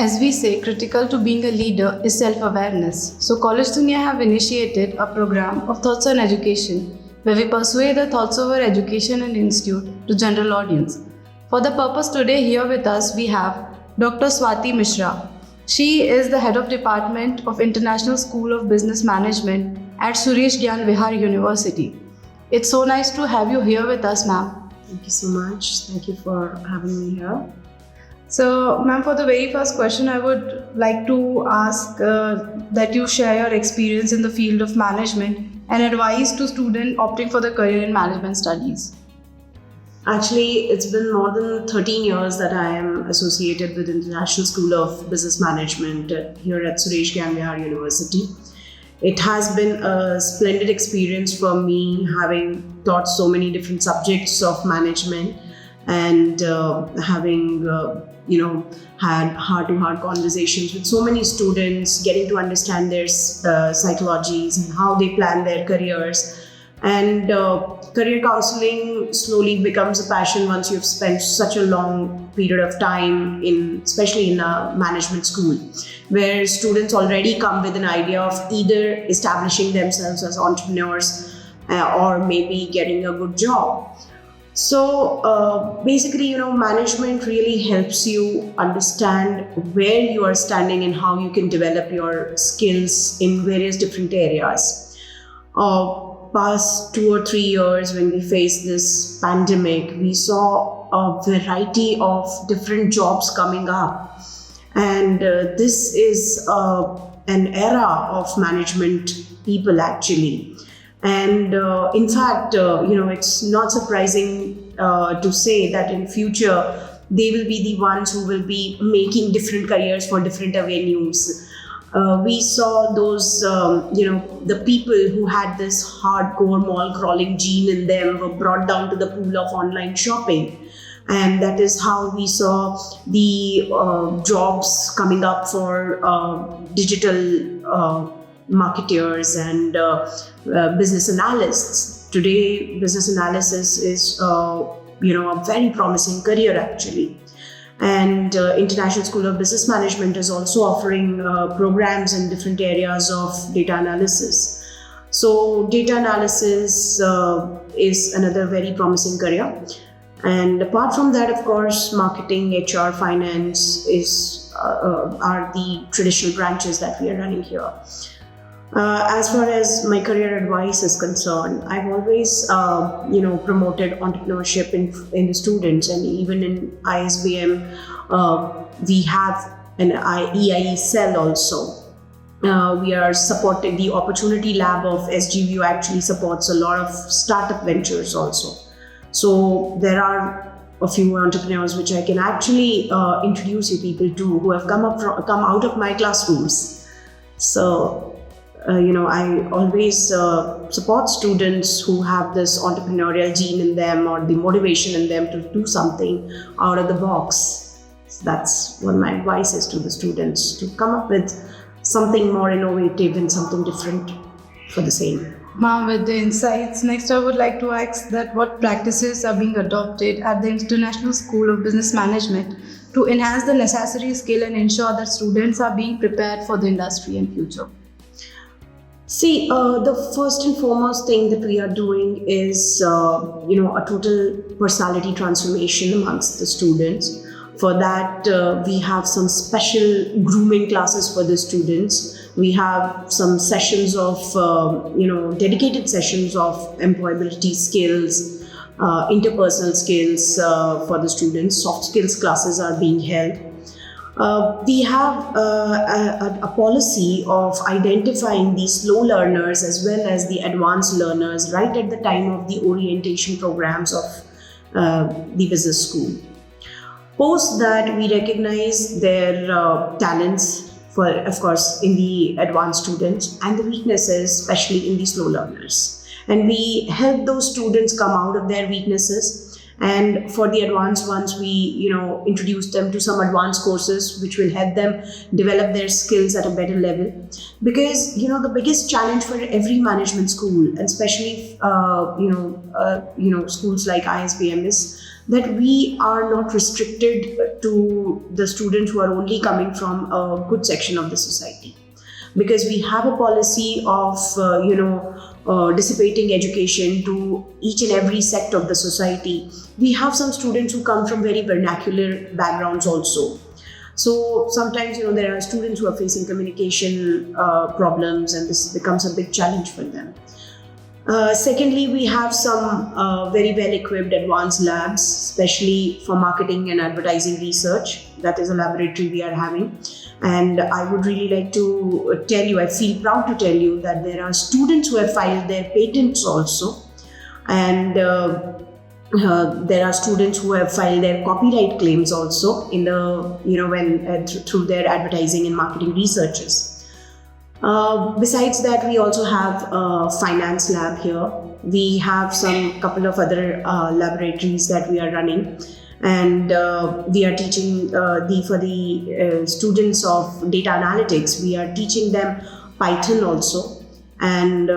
As we say, critical to being a leader is self-awareness. So College Dunia have initiated a program of thoughts on education where we persuade the thoughts over education and institute to general audience. For the purpose today, here with us we have Dr. Swati Mishra. She is the head of Department of International School of Business Management at Suresh Gyan Vihar University. It's so nice to have you here with us, ma'am. Thank you so much. Thank you for having me here. So, ma'am, for the very first question, I would like to ask that you share your experience in the field of management and advice to students opting for the career in management studies. Actually, it's been more than 13 years that I am associated with International School of Business Management here at Suresh Gyan Vihar University. It has been a splendid experience for me, having taught so many different subjects of management and having had heart-to-heart conversations with so many students, getting to understand their psychologies and how they plan their careers. And career counseling slowly becomes a passion once you've spent such a long period of time especially in a management school, where students already come with an idea of either establishing themselves as entrepreneurs or maybe getting a good job. So basically, management really helps you understand where you are standing and how you can develop your skills in various different areas. Past 2 or 3 years, when we faced this pandemic, we saw a variety of different jobs coming up. And this is an era of management people actually. And in fact, it's not surprising to say that in future, they will be the ones who will be making different careers for different avenues. We saw those, the people who had this hardcore mall crawling gene in them were brought down to the pool of online shopping. And that is how we saw the jobs coming up for digital marketers and business analysts. Today, business analysis is, a very promising career actually. And International School of Business Management is also offering programs in different areas of data analysis. So data analysis is another very promising career. And apart from that, of course, marketing, HR, finance are the traditional branches that we are running here. As far as my career advice is concerned, I've always, promoted entrepreneurship in the students, and even in ISBM, we have an EIE cell also. We are supporting the Opportunity Lab of SGVU actually supports a lot of startup ventures also. So there are a few entrepreneurs which I can actually introduce you people to who have come out of my classrooms. So. I always support students who have this entrepreneurial gene in them or the motivation in them to do something out of the box. So that's what my advice is to the students, to come up with something more innovative and something different for the same. Ma'am, with the insights, next I would like to ask that what practices are being adopted at the International School of Business Management to enhance the necessary skill and ensure that students are being prepared for the industry and future. See, the first and foremost thing that we are doing is, a total personality transformation amongst the students. For that, we have some special grooming classes for the students. We have some sessions of, dedicated sessions of employability skills, interpersonal skills for the students. Soft skills classes are being held. We have a policy of identifying the slow learners as well as the advanced learners right at the time of the orientation programs of the business school. Post that, we recognize their talents, of course, in the advanced students and the weaknesses, especially in the slow learners. And we help those students come out of their weaknesses And for the advanced ones, we introduce them to some advanced courses which will help them develop their skills at a better level. Because the biggest challenge for every management school, and especially schools like ISBM, is that we are not restricted to the students who are only coming from a good section of the society. Because we have a policy of dissipating education to each and every sect of the society. We have some students who come from very vernacular backgrounds also. So sometimes there are students who are facing communication problems, and this becomes a big challenge for them. Secondly, we have some very well equipped advanced labs, especially for marketing and advertising research. That is a laboratory we are having. And I would really like to tell you, I feel proud to tell you that there are students who have filed their patents also. And there are students who have filed their copyright claims also in the, through their advertising and marketing researches. Besides that, we also have a finance lab here. We have some couple of other laboratories that we are running. And we are teaching for the students of data analytics, we are teaching them Python also. And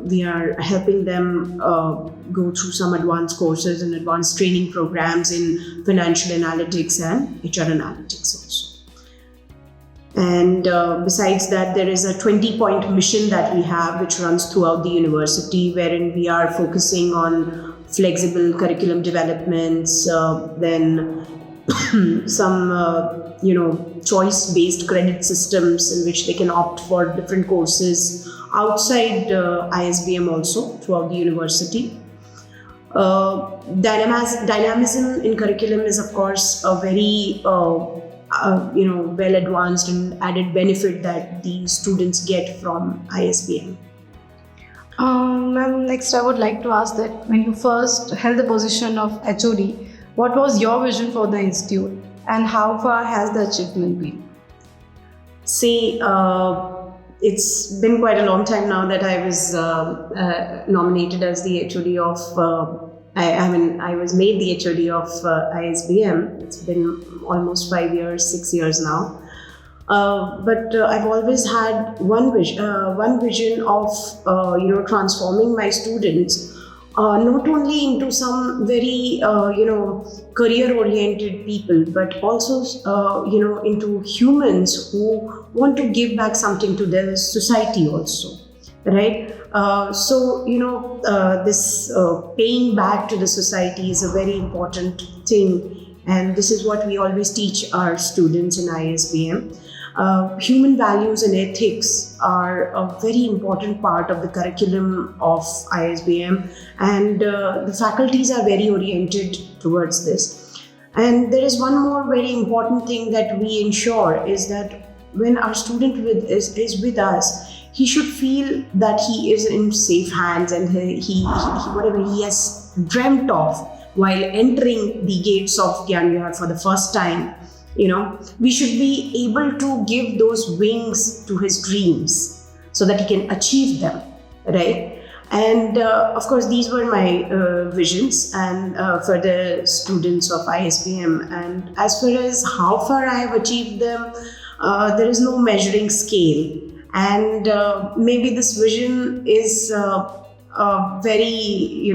we are helping them go through some advanced courses and advanced training programs in financial analytics and HR analytics also. And besides that, there is a 20-point mission that we have, which runs throughout the university, wherein we are focusing on flexible curriculum developments, then some choice-based credit systems in which they can opt for different courses outside ISBM also throughout the university. Dynamism in curriculum is, of course, a very well advanced and added benefit that the students get from ISBM. Ma'am, next I would like to ask that when you first held the position of HOD, what was your vision for the institute and how far has the achievement been? See, it's been quite a long time now that I was nominated as the HOD of, I was made the HOD of ISBM. It's been almost 5 years, 6 years now. But I've always had one vision of transforming my students not only into some very career-oriented people, but also into humans who want to give back something to their society also, right? This paying back to the society is a very important thing, and this is what we always teach our students in ISBM. Human values and ethics are a very important part of the curriculum of ISBM, and the faculties are very oriented towards this. And there is one more very important thing that we ensure is that when our student is with us, he should feel that he is in safe hands, and he whatever he has dreamt of while entering the gates of Gyan Vihar for the first time, we should be able to give those wings to his dreams so that he can achieve them, right? And of course, these were my visions and for the students of ISBM. And as far as how far I have achieved them, there is no measuring scale. And maybe this vision is very,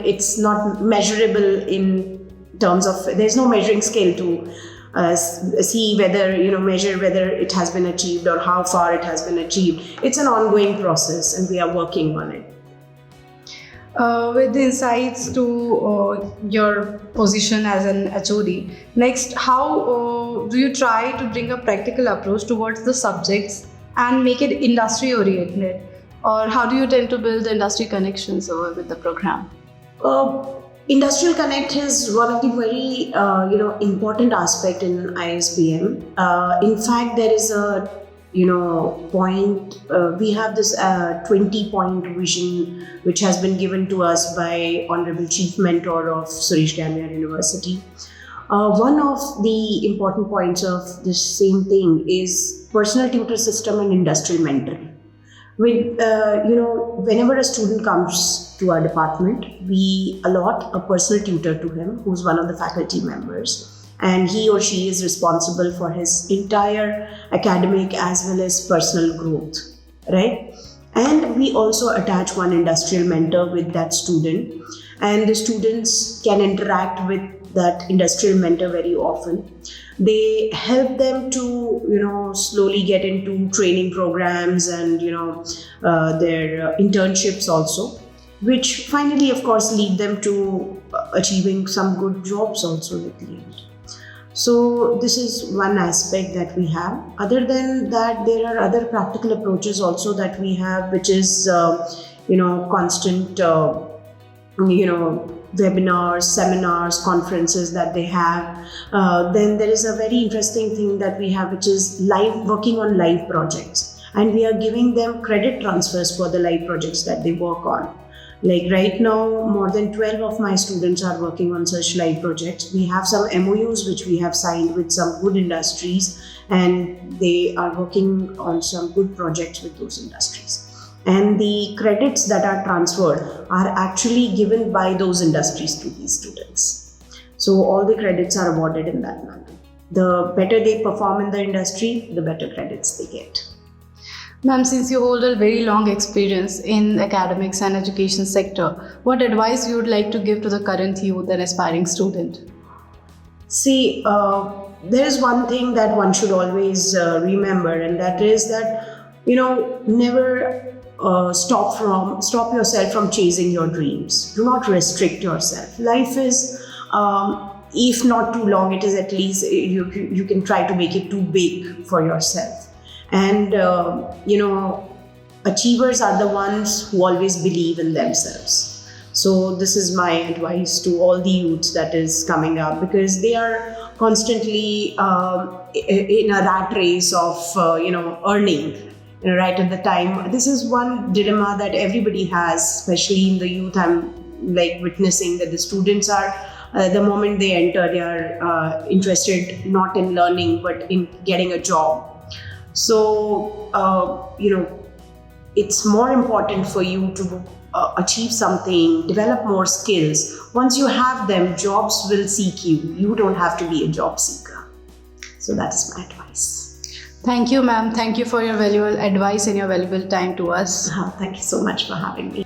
it's not measurable in terms of, there's no measuring scale to see whether, measure whether it has been achieved or how far it has been achieved. It's an ongoing process and we are working on it. With the insights to your position as an HOD, next, how do you try to bring a practical approach towards the subjects and make it industry oriented? Or how do you tend to build the industry connections with the program? Industrial Connect is one of the very important aspect in ISBM. In fact, there is a point, we have this 20-point vision which has been given to us by Honorable Chief Mentor of Suresh Gyan Vihar University. One of the important points of this same thing is personal tutor system and industrial mentoring. Whenever a student comes to our department, we allot a personal tutor to him who's one of the faculty members, and he or she is responsible for his entire academic as well as personal growth, right? And we also attach one industrial mentor with that student, and the students can interact with that industrial mentor very often. They help them to slowly get into training programs and their internships also, which finally of course lead them to achieving some good jobs also at the end. So this is one aspect that we have. Other than that, there are other practical approaches also that we have, which is constant webinars, seminars, conferences that they have. Then there is a very interesting thing that we have, which is working on live projects, and we are giving them credit transfers for the live projects that they work on. Like right now, more than 12 of my students are working on such live projects. We have some MOUs which we have signed with some good industries, and they are working on some good projects with those industries. And the credits that are transferred are actually given by those industries to these students. So all the credits are awarded in that manner. The better they perform in the industry, the better credits they get. Ma'am, since you hold a very long experience in academics and education sector, what advice you would like to give to the current youth and aspiring student? See, there is one thing that one should always remember, and that is that, never stop yourself from chasing your dreams. Do not restrict yourself. Life is, if not too long, it is at least, you can try to make it too big for yourself. And, achievers are the ones who always believe in themselves. So this is my advice to all the youths that is coming up, because they are constantly in a rat race of, earning. Right at the time. This is one dilemma that everybody has, especially in the youth. I'm witnessing that the students are, the moment they enter, they are interested not in learning but in getting a job. So, it's more important for you to achieve something, develop more skills. Once you have them, jobs will seek you. You don't have to be a job seeker. So that is my advice. Thank you, ma'am. Thank you for your valuable advice and your valuable time to us. Thank you so much for having me.